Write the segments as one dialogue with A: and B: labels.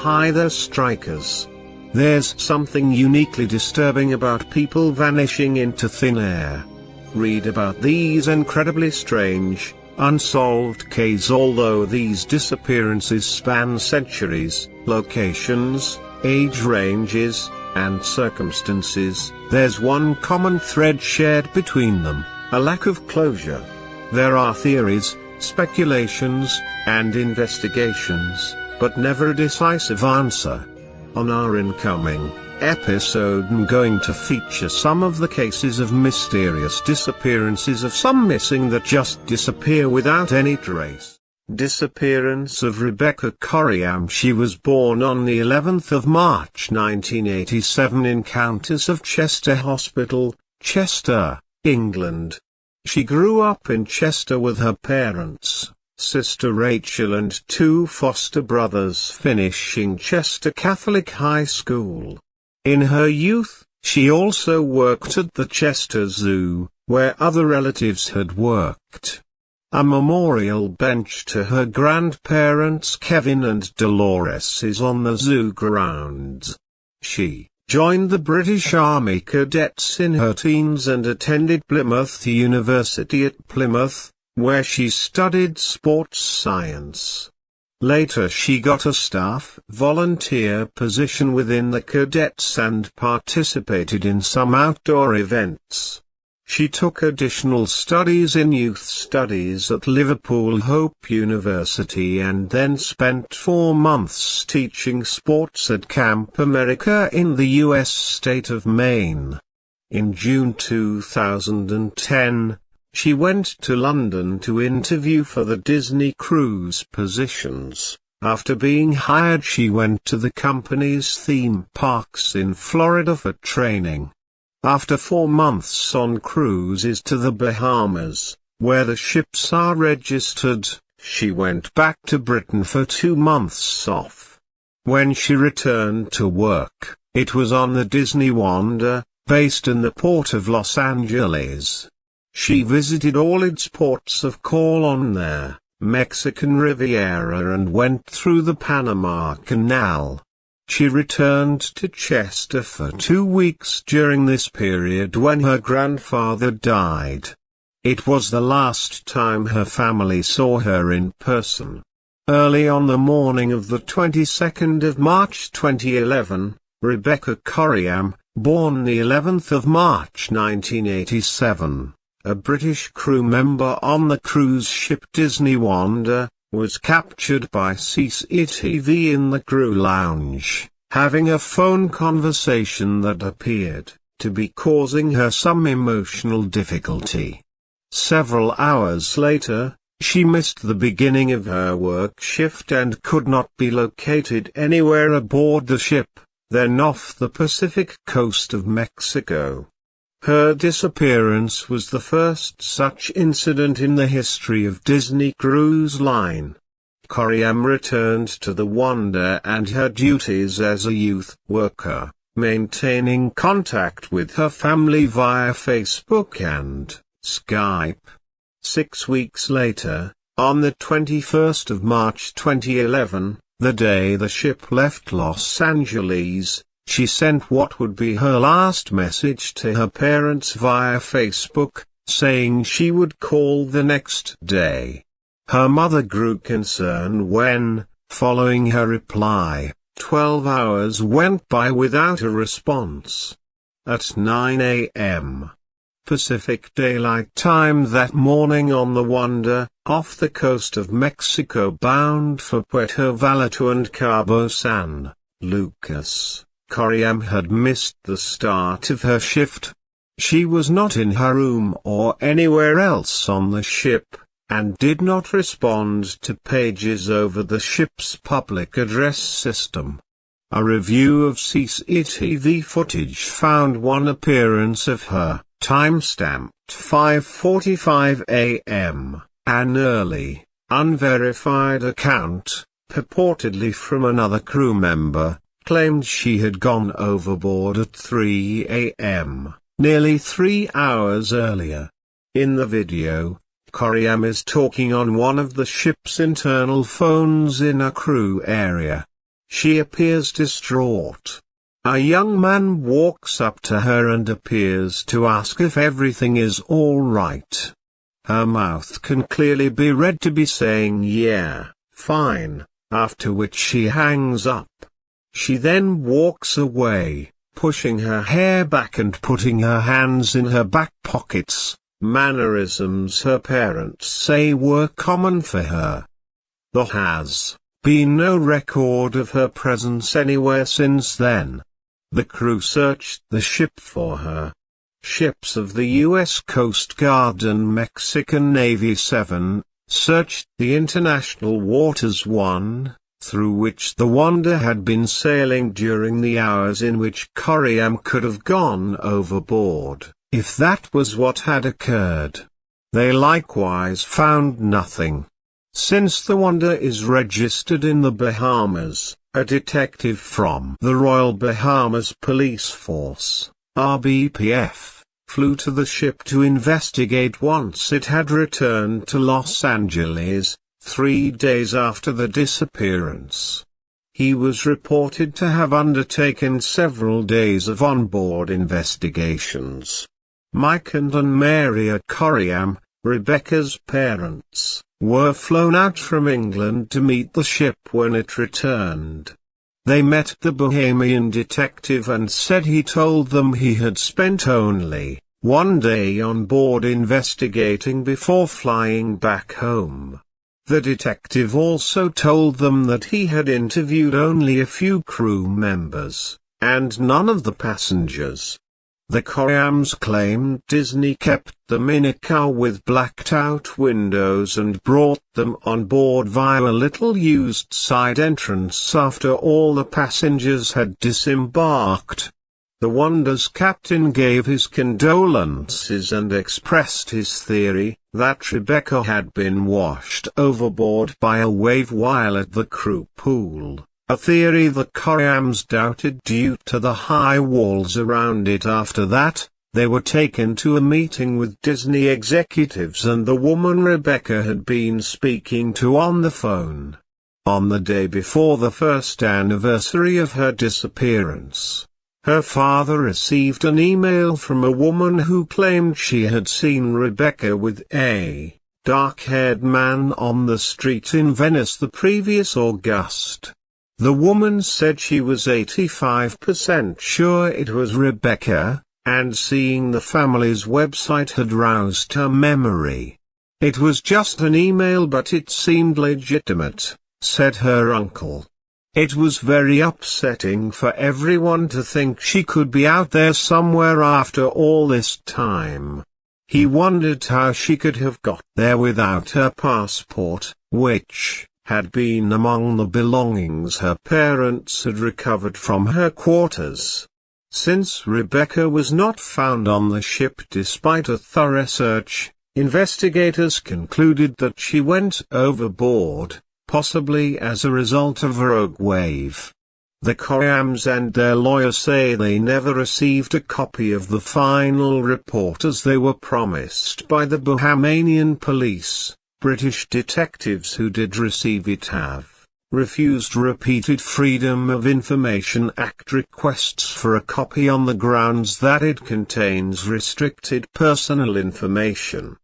A: Hi there, strikers. There's something uniquely disturbing about people vanishing into thin air. Read about these incredibly strange, unsolved cases. Although these disappearances span centuries, locations, age ranges, and circumstances, there's one common thread shared between them: a lack of closure. There are theories, speculations, and investigations, but never a decisive answer. On our incoming episode, I'm going to feature some of the cases of mysterious disappearances, of some missing that just disappear without any trace. Disappearance of Rebecca Corriam. She was born on the 11th of March 1987 in Countess of Chester Hospital, Chester, England. She grew up in Chester with her parents, sister Rachel, and two foster brothers, finishing Chester Catholic High School. In her youth, she also worked at the Chester Zoo, where other relatives had worked. A memorial bench to her grandparents Kevin and Dolores is on the zoo grounds. She joined the British Army Cadets in her teens and attended Plymouth University at Plymouth, where she studied sports science. Later she got a staff volunteer position within the cadets and participated in some outdoor events. She took additional studies in youth studies at Liverpool Hope University and then spent 4 months teaching sports at Camp America in the U.S. state of Maine. In June 2010, she went to London to interview for the Disney Cruise positions. After being hired, she went to the company's theme parks in Florida for training. After 4 months on cruises to the Bahamas, where the ships are registered, she went back to Britain for 2 months off. When she returned to work, it was on the Disney Wonder, based in the port of Los Angeles. She visited all its ports of call on their Mexican Riviera and went through the Panama Canal. She returned to Chester for 2 weeks during this period when her grandfather died. It was the last time her family saw her in person. Early on the morning of the 22nd of March 2011, Rebecca Corriam, born the 11th of March 1987, a British crew member on the cruise ship Disney Wonder, was captured by CCTV in the crew lounge, having a phone conversation that appeared to be causing her some emotional difficulty. Several hours later, she missed the beginning of her work shift and could not be located anywhere aboard the ship, then off the Pacific coast of Mexico. Her disappearance was the first such incident in the history of Disney Cruise Line. Corriam returned to the Wonder and her duties as a youth worker, maintaining contact with her family via Facebook and Skype. 6 weeks later, on the 21st of March 2011, the day the ship left Los Angeles, she sent what would be her last message to her parents via Facebook, saying she would call the next day. Her mother grew concerned when, following her reply, 12 hours went by without a response. At 9 a.m. Pacific Daylight Time that morning on the Wonder, off the coast of Mexico bound for Puerto Vallarta and Cabo San Lucas, Corriam had missed the start of her shift. She was not in her room or anywhere else on the ship, and did not respond to pages over the ship's public address system. A review of CCTV footage found one appearance of her, timestamped 5:45 a.m., an early, unverified account, purportedly from another crew member, claimed she had gone overboard at 3 a.m., nearly 3 hours earlier. In the video, Corriam is talking on one of the ship's internal phones in a crew area. She appears distraught. A young man walks up to her and appears to ask if everything is all right. Her mouth can clearly be read to be saying yeah, fine, after which she hangs up. She then walks away, pushing her hair back and putting her hands in her back pockets, mannerisms her parents say were common for her. There has been no record of her presence anywhere since then. The crew searched the ship for her. Ships of the U.S. Coast Guard and Mexican Navy 7 searched the international waters 1, through which the Wanda had been sailing during the hours in which Coriam could have gone overboard, if that was what had occurred. They likewise found nothing. Since the Wanda is registered in the Bahamas, a detective from the Royal Bahamas Police Force, RBPF, flew to the ship to investigate once it had returned to Los Angeles, 3 days after the disappearance. He was reported to have undertaken several days of onboard investigations. Mike and Maria Coriam, Rebecca's parents, were flown out from England to meet the ship when it returned. They met the Bahamian detective and said he told them he had spent only 1 day on board investigating before flying back home. The detective also told them that he had interviewed only a few crew members, and none of the passengers. The Coriams claimed Disney kept them in a car with blacked-out windows and brought them on board via a little used side entrance after all the passengers had disembarked. The Wanda's captain gave his condolences and expressed his theory that Rebecca had been washed overboard by a wave while at the crew pool. A theory the Coriams doubted due to the high walls around it. After that, they were taken to a meeting with Disney executives and the woman Rebecca had been speaking to on the phone. On the day before the first anniversary of her disappearance, her father received an email from a woman who claimed she had seen Rebecca with a dark-haired man on the street in Venice the previous August. The woman said she was 85% sure it was Rebecca, and seeing the family's website had roused her memory. It was just an email, but it seemed legitimate, said her uncle. It was very upsetting for everyone to think she could be out there somewhere after all this time. He wondered how she could have got there without her passport, which had been among the belongings her parents had recovered from her quarters. Since Rebecca was not found on the ship despite a thorough search, investigators concluded that she went overboard, possibly as a result of a rogue wave. The Coriams and their lawyer say they never received a copy of the final report as they were promised by the Bahamian police. British detectives who did receive it have refused repeated Freedom of Information Act requests for a copy on the grounds that it contains restricted personal information.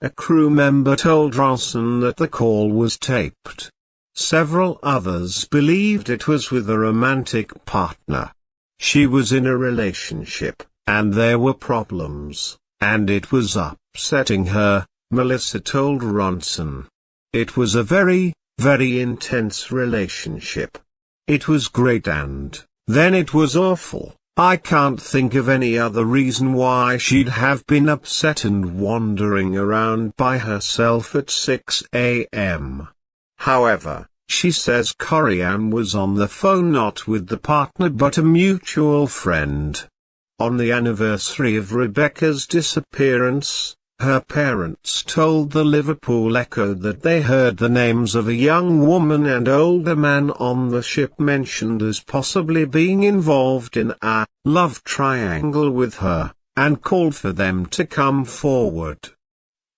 A: A crew member told Ronson that the call was taped. Several others believed it was with a romantic partner. She was in a relationship, and there were problems, and it was upsetting her, Melissa told Ronson. It was a very, very intense relationship. It was great and then it was awful. I can't think of any other reason why she'd have been upset and wandering around by herself at 6 a.m. However, she says Coriam was on the phone not with the partner but a mutual friend. On the anniversary of Rebecca's disappearance, her parents told the Liverpool Echo that they heard the names of a young woman and older man on the ship mentioned as possibly being involved in a love triangle with her, and called for them to come forward.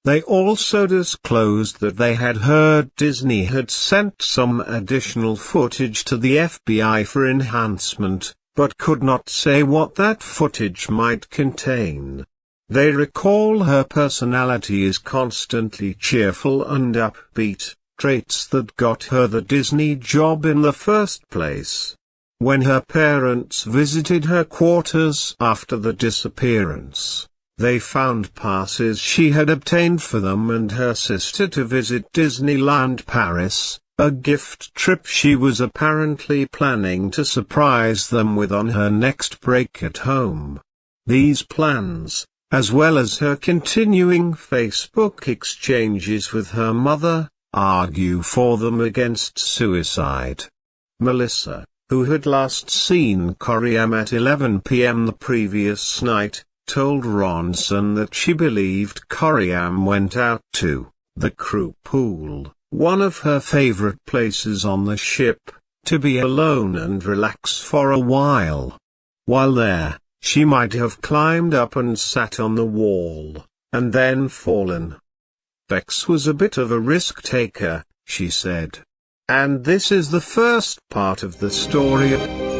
A: They also disclosed that they had heard Disney had sent some additional footage to the FBI for enhancement, but could not say what that footage might contain. They recall her personality is constantly cheerful and upbeat, traits that got her the Disney job in the first place. When her parents visited her quarters after the disappearance, they found passes she had obtained for them and her sister to visit Disneyland Paris, a gift trip she was apparently planning to surprise them with on her next break at home. These plans, as well as her continuing Facebook exchanges with her mother, argue for them against suicide. Melissa, who had last seen Coriam at 11 p.m. the previous night, told Ronson that she believed Coriam went out to the crew pool, one of her favorite places on the ship, to be alone and relax for a while. While there, she might have climbed up and sat on the wall, and then fallen. Bex was a bit of a risk-taker, she said. And this is the first part of the story.